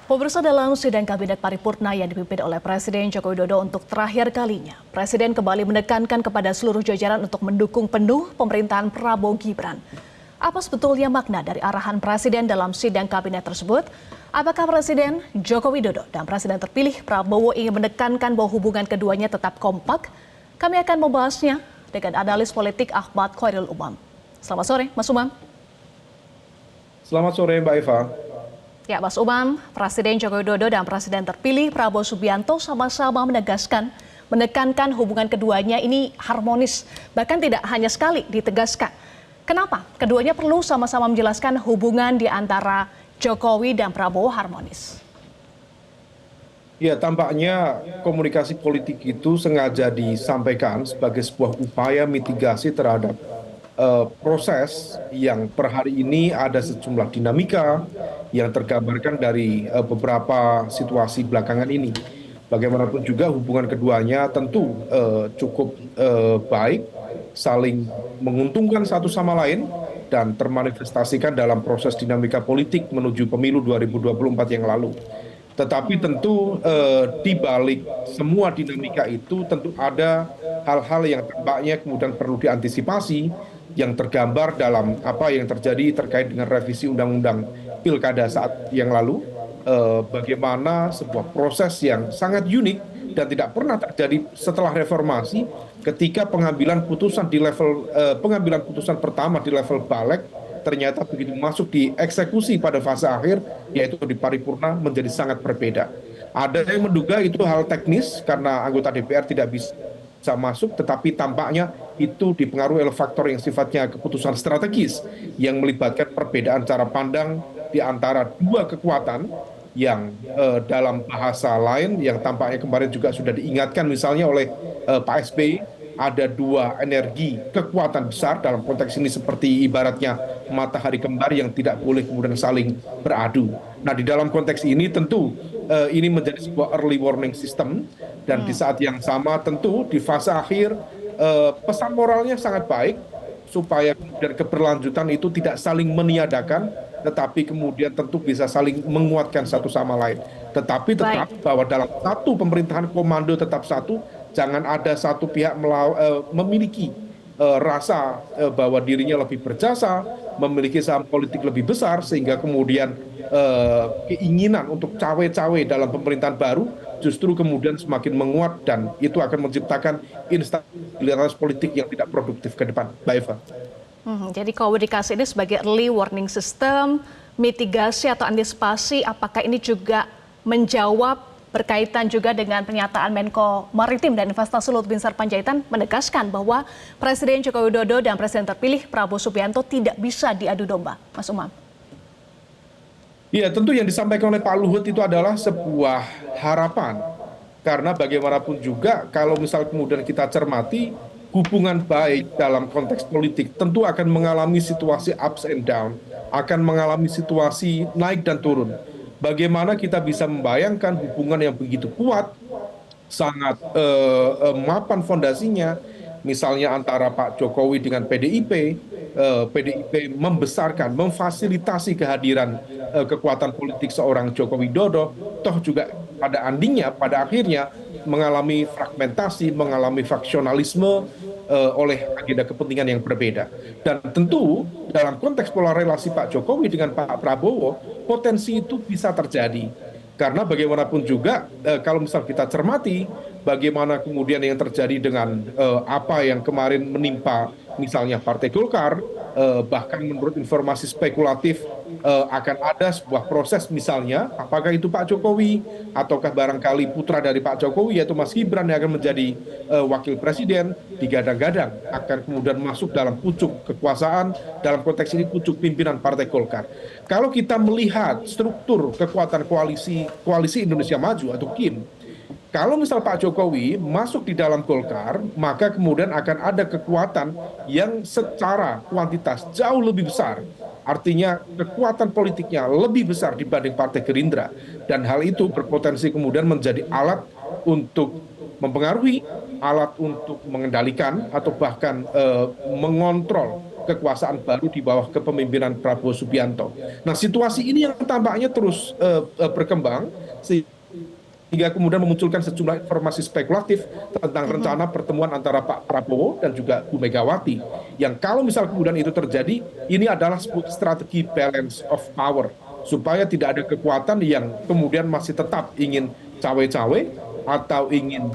Pemirsa, dalam sidang kabinet paripurna yang dipimpin oleh Presiden Joko Widodo untuk terakhir kalinya, Presiden kembali menekankan kepada seluruh jajaran untuk mendukung penuh pemerintahan Prabowo Gibran. Apa sebetulnya makna dari arahan Presiden dalam sidang kabinet tersebut? Apakah Presiden Joko Widodo dan Presiden terpilih Prabowo ingin menekankan bahwa hubungan keduanya tetap kompak? Kami akan membahasnya dengan analis politik Ahmad Khairul Umam. Selamat sore, Mas Umam. Selamat sore, Mbak Eva. Ya, Mas Umam, Presiden Joko Widodo dan Presiden terpilih Prabowo Subianto sama-sama menekankan hubungan keduanya ini harmonis, bahkan tidak hanya sekali ditegaskan. Kenapa? Keduanya perlu sama-sama menjelaskan hubungan di antara Jokowi dan Prabowo harmonis. Ya, tampaknya komunikasi politik itu sengaja disampaikan sebagai sebuah upaya mitigasi terhadap proses yang per hari ini ada sejumlah dinamika yang tergambarkan dari beberapa situasi belakangan ini. Bagaimanapun juga hubungan keduanya tentu cukup baik, saling menguntungkan satu sama lain, dan termanifestasikan dalam proses dinamika politik menuju pemilu 2024 yang lalu. Tetapi tentu di balik semua dinamika itu tentu ada hal-hal yang tampaknya kemudian perlu diantisipasi yang tergambar dalam apa yang terjadi terkait dengan revisi Undang-Undang Pilkada saat yang lalu, bagaimana sebuah proses yang sangat unik dan tidak pernah terjadi setelah reformasi, ketika pengambilan putusan di level pengambilan putusan pertama di level balik ternyata begitu masuk di eksekusi pada fase akhir, yaitu di paripurna, menjadi sangat berbeda. Ada yang menduga itu hal teknis karena anggota DPR tidak bisa masuk, tetapi tampaknya itu dipengaruhi oleh faktor yang sifatnya keputusan strategis yang melibatkan perbedaan cara pandang di antara dua kekuatan yang dalam bahasa lain yang tampaknya kemarin juga sudah diingatkan misalnya oleh Pak SBY, ada dua energi kekuatan besar dalam konteks ini seperti ibaratnya matahari kembar yang tidak boleh kemudian saling beradu. Nah, di dalam konteks ini tentu ini menjadi sebuah early warning system, dan di saat yang sama tentu di fase akhir pesan moralnya sangat baik supaya kemudian keberlanjutan itu tidak saling meniadakan, tetapi kemudian tentu bisa saling menguatkan satu sama lain. Tetapi tetap bahwa dalam satu pemerintahan komando tetap satu, jangan ada satu pihak memiliki rasa bahwa dirinya lebih berjasa, memiliki saham politik lebih besar, sehingga kemudian keinginan untuk cawe-cawe dalam pemerintahan baru justru kemudian semakin menguat, dan itu akan menciptakan instabilitas politik yang tidak produktif ke depan. Mbak Eva. Jadi komunikasi ini sebagai early warning system, mitigasi atau antisipasi, apakah ini juga menjawab berkaitan juga dengan pernyataan Menko Maritim dan Investasi Luhut Binsar Panjaitan menegaskan bahwa Presiden Joko Widodo dan Presiden terpilih Prabowo Subianto tidak bisa diadu domba, Mas Umam? Ya, tentu yang disampaikan oleh Pak Luhut itu adalah sebuah harapan. Karena bagaimanapun juga kalau misal kemudian kita cermati hubungan baik dalam konteks politik tentu akan mengalami situasi ups and down, akan mengalami situasi naik dan turun. Bagaimana kita bisa membayangkan hubungan yang begitu kuat, sangat mapan fondasinya, misalnya antara Pak Jokowi dengan PDIP, PDIP membesarkan, memfasilitasi kehadiran kekuatan politik seorang Joko Widodo, toh juga pada akhirnya mengalami fragmentasi, mengalami faksionalisme oleh agenda kepentingan yang berbeda. Dan tentu dalam konteks pola relasi Pak Jokowi dengan Pak Prabowo, potensi itu bisa terjadi. Karena bagaimanapun juga kalau misal kita cermati bagaimana kemudian yang terjadi dengan apa yang kemarin menimpa misalnya Partai Golkar, bahkan menurut informasi spekulatif akan ada sebuah proses misalnya apakah itu Pak Jokowi ataukah barangkali putra dari Pak Jokowi yaitu Mas Gibran yang akan menjadi wakil presiden, digadang-gadang akan kemudian masuk dalam pucuk kekuasaan, dalam konteks ini pucuk pimpinan Partai Golkar. Kalau kita melihat struktur kekuatan koalisi Indonesia Maju atau KIM, kalau misal Pak Jokowi masuk di dalam Golkar, maka kemudian akan ada kekuatan yang secara kuantitas jauh lebih besar. Artinya kekuatan politiknya lebih besar dibanding Partai Gerindra. Dan hal itu berpotensi kemudian menjadi alat untuk mempengaruhi, alat untuk mengendalikan, atau bahkan mengontrol kekuasaan baru di bawah kepemimpinan Prabowo Subianto. Nah, situasi ini yang tampaknya terus berkembang hingga kemudian memunculkan sejumlah informasi spekulatif tentang rencana pertemuan antara Pak Prabowo dan juga Bu Megawati. Yang kalau misal kemudian itu terjadi, ini adalah sebuah strategi balance of power, supaya tidak ada kekuatan yang kemudian masih tetap ingin cawe-cawe atau ingin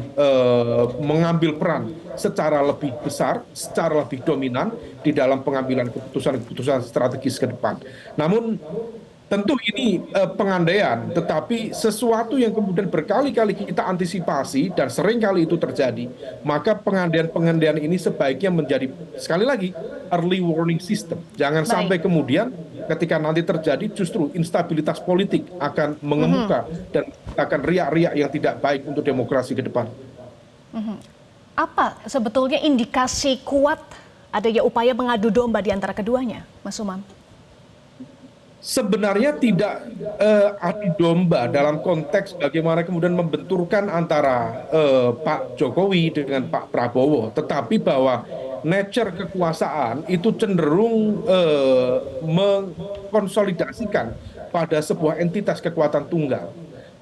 mengambil peran secara lebih besar, secara lebih dominan di dalam pengambilan keputusan-keputusan strategis ke depan. Namun tentu ini pengandaian, tetapi sesuatu yang kemudian berkali-kali kita antisipasi dan seringkali itu terjadi, maka pengandaian-pengandaian ini sebaiknya menjadi, sekali lagi, early warning system. Jangan sampai kemudian ketika nanti terjadi justru instabilitas politik akan mengemuka dan akan riak-riak yang tidak baik untuk demokrasi ke depan. Apa sebetulnya indikasi kuat adanya upaya mengadu domba di antara keduanya, Mas Umam? Sebenarnya tidak adu domba dalam konteks bagaimana kemudian membenturkan antara Pak Jokowi dengan Pak Prabowo, tetapi bahwa nature kekuasaan itu cenderung mengkonsolidasikan pada sebuah entitas kekuatan tunggal.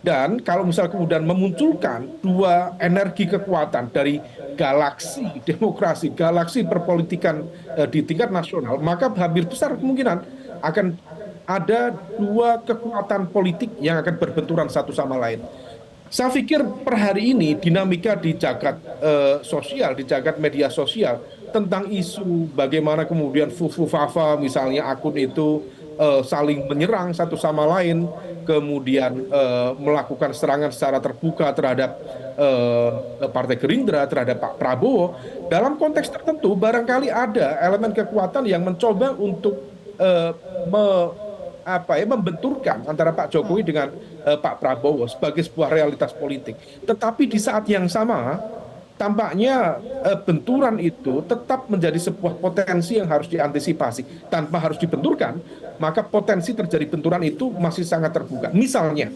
Dan kalau misal kemudian memunculkan dua energi kekuatan dari galaksi demokrasi, galaksi perpolitikan di tingkat nasional, maka hampir besar kemungkinan akan ada dua kekuatan politik yang akan berbenturan satu sama lain. Saya pikir per hari ini dinamika di jagat sosial, di jagat media sosial tentang isu bagaimana kemudian fufu-fafa misalnya akun itu saling menyerang satu sama lain, kemudian melakukan serangan secara terbuka terhadap Partai Gerindra, terhadap Pak Prabowo. Dalam konteks tertentu barangkali ada elemen kekuatan yang mencoba untuk membenturkan antara Pak Jokowi dengan Pak Prabowo sebagai sebuah realitas politik. Tetapi di saat yang sama, tampaknya benturan itu tetap menjadi sebuah potensi yang harus diantisipasi. Tanpa harus dibenturkan, maka potensi terjadi benturan itu masih sangat terbuka. Misalnya,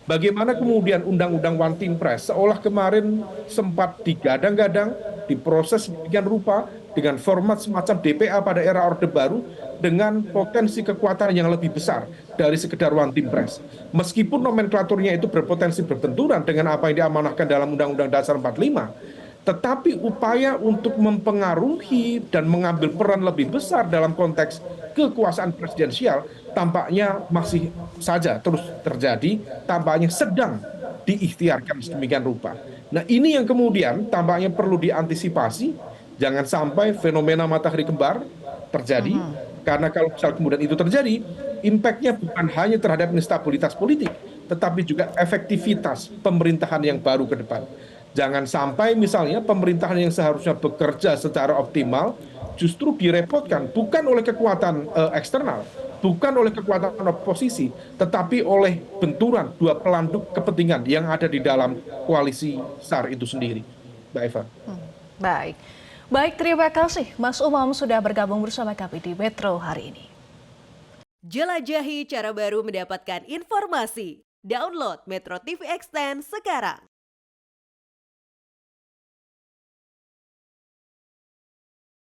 bagaimana kemudian Undang-Undang One Team Press seolah kemarin sempat digadang-gadang, diproses sedemikian rupa dengan format semacam DPA pada era Orde Baru dengan potensi kekuatan yang lebih besar dari sekedar One Team Press. Meskipun nomenklaturnya itu berpotensi berbenturan dengan apa yang diamanahkan dalam Undang-Undang Dasar 45, tetapi upaya untuk mempengaruhi dan mengambil peran lebih besar dalam konteks kekuasaan presidensial tampaknya masih saja terus terjadi, tampaknya sedang diikhtiarkan sedemikian rupa. Nah, ini yang kemudian tampaknya perlu diantisipasi, jangan sampai fenomena matahari kembar terjadi, karena kalau misal kemudian itu terjadi, impact-nya bukan hanya terhadap instabilitas politik, tetapi juga efektivitas pemerintahan yang baru ke depan. Jangan sampai misalnya pemerintahan yang seharusnya bekerja secara optimal justru direpotkan bukan oleh kekuatan eksternal, bukan oleh kekuatan oposisi, tetapi oleh benturan dua pelanduk kepentingan yang ada di dalam koalisi SAR itu sendiri. Mbak Eva. Baik. Baik, terima kasih Mas Umam sudah bergabung bersama kami di Metro hari ini. Jelajahi cara baru mendapatkan informasi. Download Metro TV Extend sekarang.